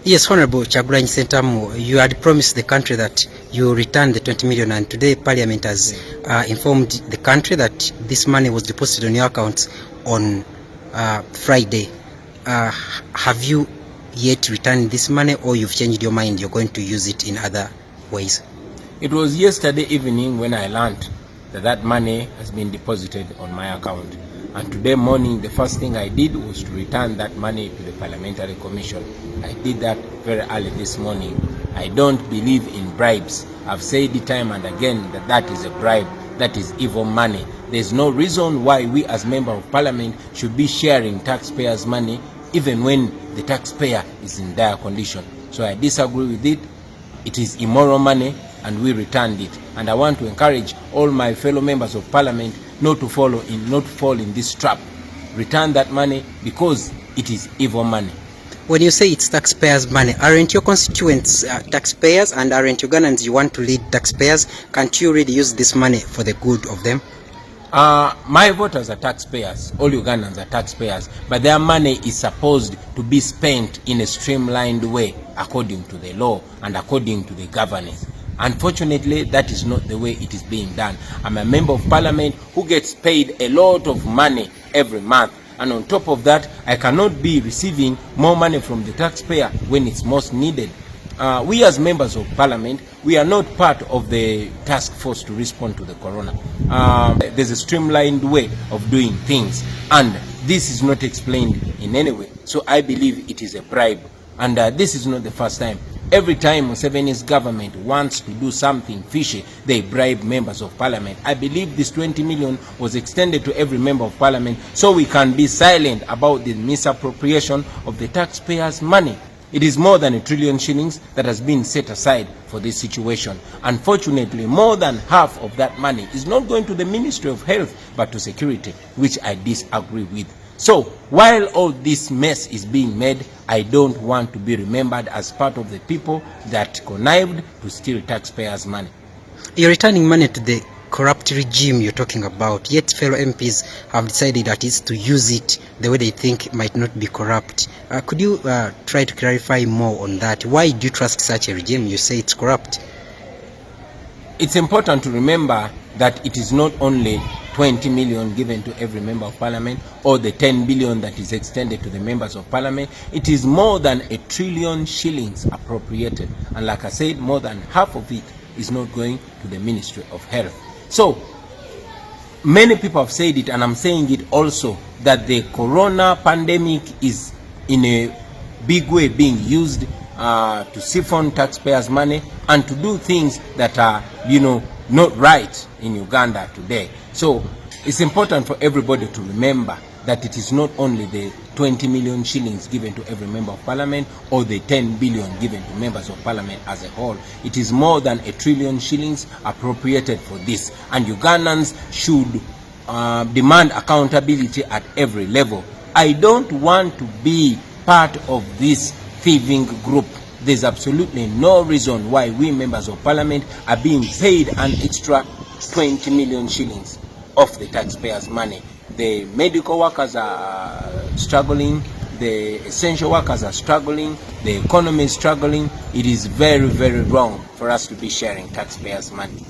Yes, Honorable Kyagulanyi Ssentamu, you had promised the country that you return the 20 million, and today Parliament has informed the country that this money was deposited on your accounts on Friday. Have you yet returned this money, or you've changed your mind, you're going to use it in other ways? It was yesterday evening when I learned that money has been deposited on my account. And today morning, the first thing I did was to return that money to the Parliamentary Commission. I did that very early this morning. I don't believe in bribes. I've said it time and again that that is a bribe. That is evil money. There's no reason why we as Members of Parliament should be sharing taxpayers' money even when the taxpayer is in dire condition. So I disagree with it. It is immoral money and we returned it. And I want to encourage all my fellow Members of Parliament not to fall in this trap. Return that money because it is evil money. When you say it's taxpayers' money, aren't your constituents taxpayers, and aren't Ugandans you want to lead taxpayers? Can't you really use this money for the good of them? My voters are taxpayers. All Ugandans are taxpayers, but their money is supposed to be spent in a streamlined way according to the law and according to the governance. Unfortunately, that is not the way it is being done. I'm a Member of Parliament who gets paid a lot of money every month, and on top of that, I cannot be receiving more money from the taxpayer when it's most needed. We as Members of Parliament, we are not part of the task force to respond to the corona. There's a streamlined way of doing things, and this is not explained in any way. So I believe it is a bribe, and this is not the first time. Every time Museveni's government wants to do something fishy, they bribe Members of Parliament. I believe this 20 million was extended to every Member of Parliament so we can be silent about the misappropriation of the taxpayers' money. It is more than 1 trillion shillings that has been set aside for this situation. Unfortunately, more than half of that money is not going to the Ministry of Health but to security, which I disagree with. So, while all this mess is being made, I don't want to be remembered as part of the people that connived to steal taxpayers' money. You're returning money to the corrupt regime you're talking about, yet fellow MPs have decided that is to use it the way they think might not be corrupt. Could you try to clarify more on that? Why do you trust such a regime? You say it's corrupt. It's important to remember that it is not only 20 million given to every Member of Parliament or the 10 billion that is extended to the Members of Parliament. It is more than 1 trillion shillings appropriated. And like I said, more than half of it is not going to the Ministry of Health. So, many people have said it, and I'm saying it also, that the corona pandemic is in a big way being used to siphon taxpayers' money and to do things that are, not right in Uganda today. So it's important for everybody to remember that it is not only the 20 million shillings given to every Member of Parliament or the 10 billion given to Members of Parliament as a whole. It is more than 1 trillion shillings appropriated for this, and Ugandans should demand accountability at every level. I don't want to be part of this thieving group. There's absolutely no reason why we Members of Parliament are being paid an extra 20 million shillings of the taxpayers' money. The medical workers are struggling, the essential workers are struggling, the economy is struggling. It is very, very wrong for us to be sharing taxpayers' money.